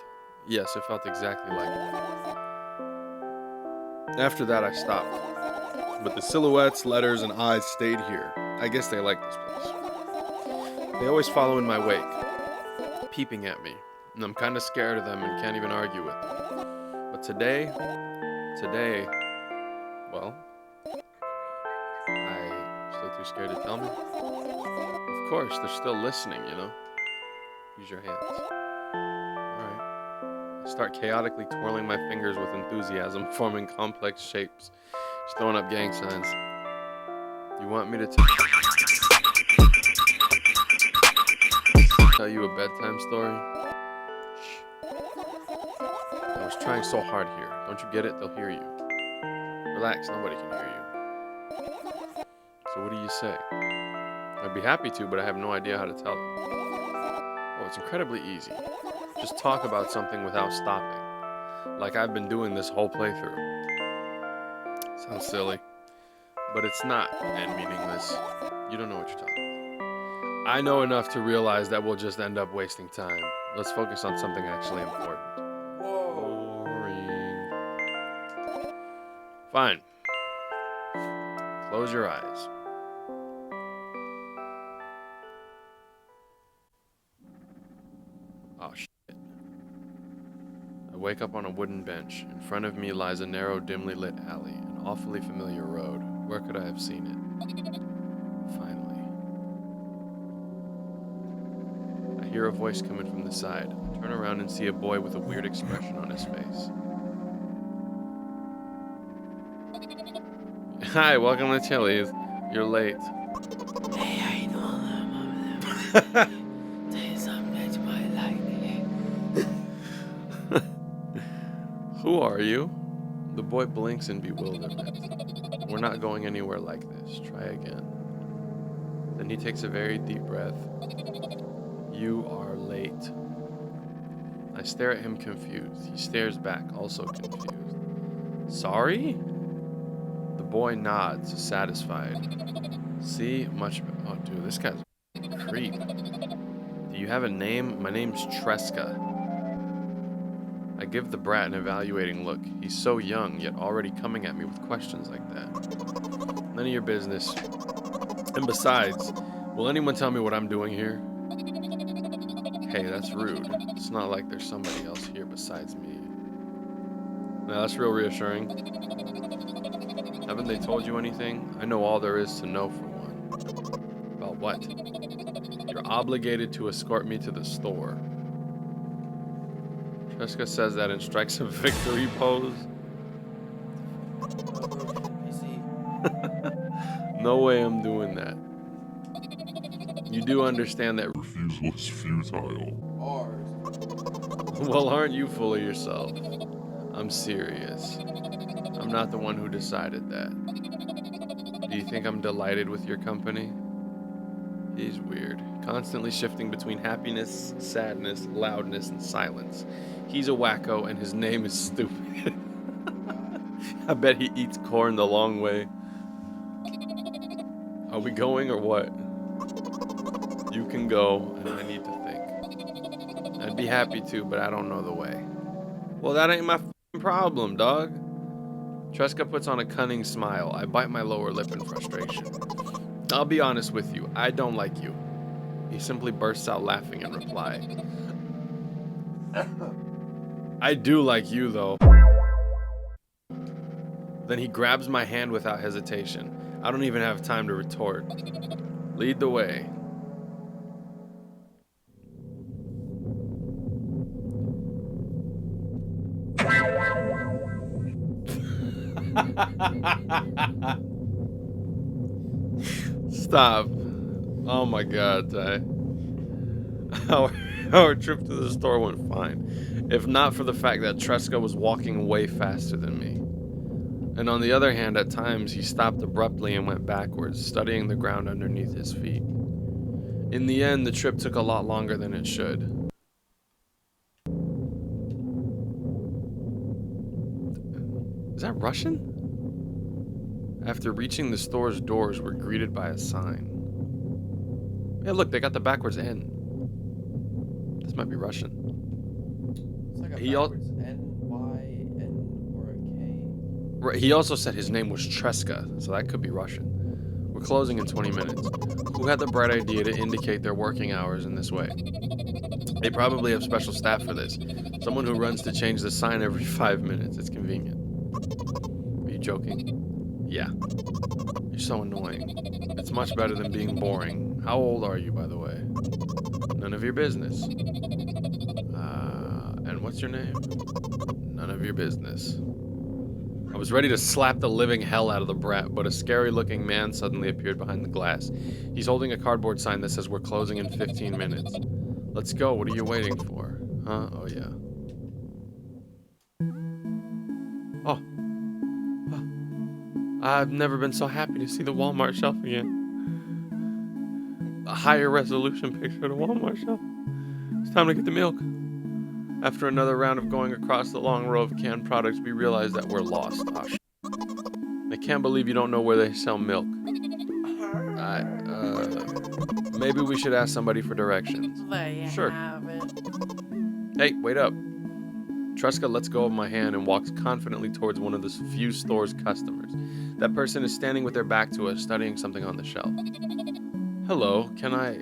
Yes, it felt exactly like it. After that, I stopped. But the silhouettes, letters, and eyes stayed here. I guess they like this place. They always follow in my wake, peeping at me. And I'm kind of scared of them and can't even argue with them. But today, well, I'm still too scared to tell me. Of course, they're still listening, you know. Use your hands. Alright. I start chaotically twirling my fingers with enthusiasm, forming complex shapes, just throwing up gang signs. You want me to tell you a bedtime story? I was trying so hard here. Don't you get it? They'll hear you. Relax, nobody can hear you. So what do you say? I'd be happy to, but I have no idea how to tell them. Oh, it's incredibly easy. Just talk about something without stopping. Like I've been doing this whole playthrough. Sounds silly. But it's not, and meaningless. You don't know what you're talking about. I know enough to realize that we'll just end up wasting time. Let's focus on something actually important. Fine. Close your eyes. Oh, shit. I wake up on a wooden bench. In front of me lies a narrow, dimly lit alley, an awfully familiar road. Where could I have seen it? Finally. I hear a voice coming from the side. I turn around and see a boy with a weird expression on his face. Hi, welcome to Chili's. You're late. Hey, I know them. Say something that you might like. Who are you? The boy blinks in bewilderment. We're not going anywhere like this. Try again. Then he takes a very deep breath. You are late. I stare at him confused. He stares back, also confused. Sorry? The boy nods, satisfied. See? Much better. Oh, dude, this guy's a creep. Do you have a name? My name's Tresca. I give the brat an evaluating look. He's so young, yet already coming at me with questions like that. None of your business. And besides, will anyone tell me what I'm doing here? Hey, that's rude. It's not like there's somebody else here besides me. Yeah, that's real reassuring. Haven't they told you anything? I know all there is to know for one. About what? You're obligated to escort me to the store. Jessica says that and strikes a victory pose. No way I'm doing that. You do understand that Refusal is futile. Well, aren't you full of yourself? I'm serious. I'm not the one who decided that. Do you think I'm delighted with your company? He's weird. Constantly shifting between happiness, sadness, loudness, and silence. He's a wacko and his name is stupid. I bet he eats corn the long way. Are we going or what? You can go, and I need to think. I'd be happy to, but I don't know the way. Well, that ain't my problem, dog. Tresca puts on a cunning smile. I bite my lower lip in frustration. I'll be honest with you, I don't like you. He simply bursts out laughing in reply. I do like you, though. Then he grabs my hand without hesitation. I don't even have time to retort. Lead the way. Stop. Oh my god, Ty. Our trip to the store went fine, if not for the fact that Tresca was walking way faster than me. And on the other hand, at times he stopped abruptly and went backwards, studying the ground underneath his feet. In the end, the trip took a lot longer than it should. Is that Russian? After reaching the store's doors, we're greeted by a sign. Yeah, look, they got the backwards N. This might be Russian. It's like a backwards N, Y, N, or a K. Right, he also said his name was Tresca, so that could be Russian. We're closing in 20 minutes. Who had the bright idea to indicate their working hours in this way? They probably have special staff for this. Someone who runs to change the sign every 5 minutes. It's convenient. Are you joking? Yeah. You're so annoying. It's much better than being boring. How old are you, by the way? None of your business. And what's your name? None of your business. I was ready to slap the living hell out of the brat, but a scary-looking man suddenly appeared behind the glass. He's holding a cardboard sign that says we're closing in 15 minutes. Let's go. What are you waiting for? Huh? Oh, yeah. Oh. I've never been so happy to see the Walmart shelf again. A higher resolution picture of the Walmart shelf. It's time to get the milk. After another round of going across the long row of canned products, we realize that we're lost. Oh, I can't believe you don't know where they sell milk. Maybe we should ask somebody for directions. Sure. Hey, wait up. Tresca lets go of my hand and walks confidently towards one of the few store's customers. That person is standing with their back to us, studying something on the shelf. Hello, can I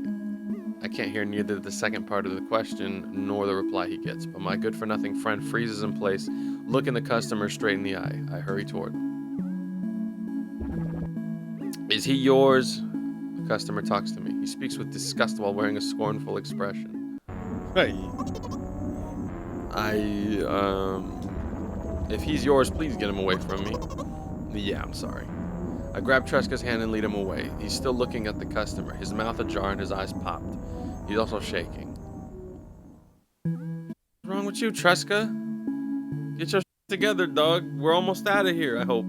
can't hear neither the second part of the question nor the reply he gets, but my good-for-nothing friend freezes in place, looking the customer straight in the eye. I hurry toward him. Is he yours? The customer talks to me. He speaks with disgust while wearing a scornful expression. Hey. If he's yours, please get him away from me. Yeah, I'm sorry. I grab Tresca's hand and lead him away. He's still looking at the customer, his mouth ajar and his eyes popped. He's also shaking. What's wrong with you, Tresca? Get your shit together, dog. We're almost out of here, I hope.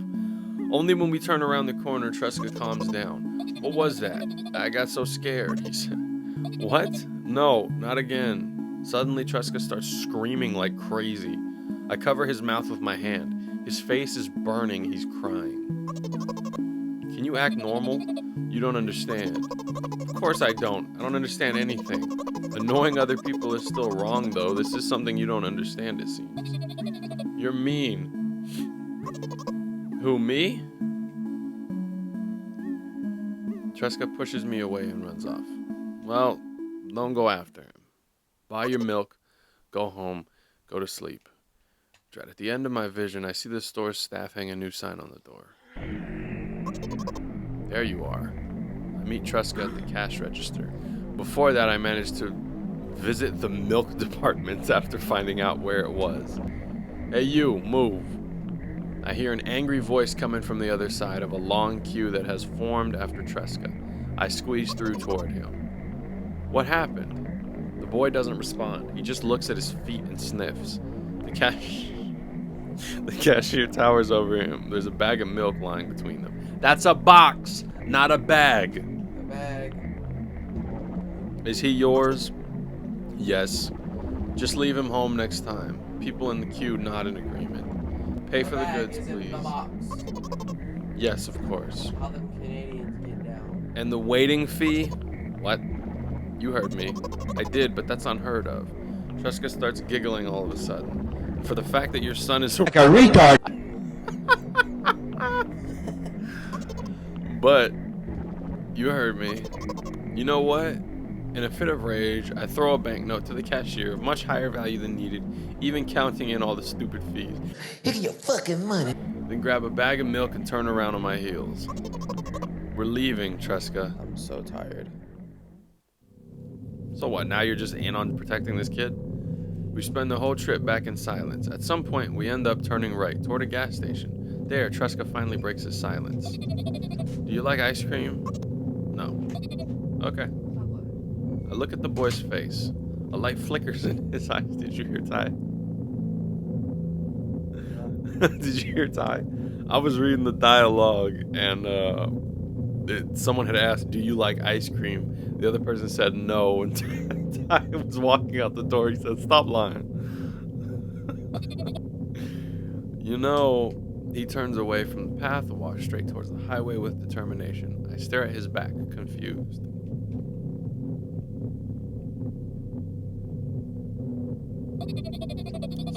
Only when we turn around the corner, Tresca calms down. What was that? I got so scared, he said. What? No, not again. Suddenly, Tresca starts screaming like crazy. I cover his mouth with my hand. His face is burning. He's crying. Can you act normal? You don't understand. Of course I don't. I don't understand anything. Annoying other people is still wrong, though. This is something you don't understand, it seems. You're mean. Who, me? Tresca pushes me away and runs off. Well, don't go after him. Buy your milk, go home, go to sleep. Right at the end of my vision, I see the store staff hang a new sign on the door. There you are. I meet Tresca at the cash register. Before that, I managed to visit the milk department after finding out where it was. Hey you, move. I hear an angry voice coming from the other side of a long queue that has formed after Tresca. I squeeze through toward him. What happened? The boy doesn't respond. He just looks at his feet and sniffs. The cashier towers over him. There's a bag of milk lying between them. That's a box, not a bag. A bag. Is he yours? Yes. Just leave him home next time. People in the queue nod in agreement. Pay for the goods, please. Yes, of course. How the Canadians get down. And the waiting fee? What? You heard me. I did, but that's unheard of. Tresca starts giggling all of a sudden. For the fact that your son is like a retard. But you heard me. You know what? In a fit of rage, I throw a banknote to the cashier of much higher value than needed, even counting in all the stupid fees. Give your fucking money. Then grab a bag of milk and turn around on my heels. We're leaving, Tresca. I'm so tired. So what, now you're just in on protecting this kid? We spend the whole trip back in silence. At some point, we end up turning right toward a gas station. There, Tresca finally breaks his silence. Do you like ice cream? No. Okay. I look at the boy's face. A light flickers in his eyes. Did you hear Ty? Did you hear Ty? I was reading the dialogue and someone had asked, do you like ice cream? The other person said no, and Ty was walking out the door. He said, stop lying. You know, he turns away from the path and walks straight towards the highway with determination. I stare at his back, confused.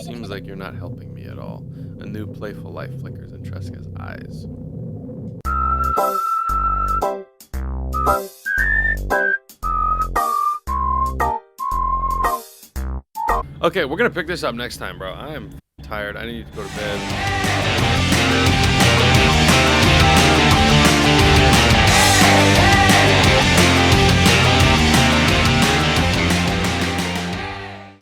Seems like you're not helping me at all. A new playful light flickers in Tresca's eyes. Okay, we're gonna pick this up next time, bro. I am tired. I need to go to bed.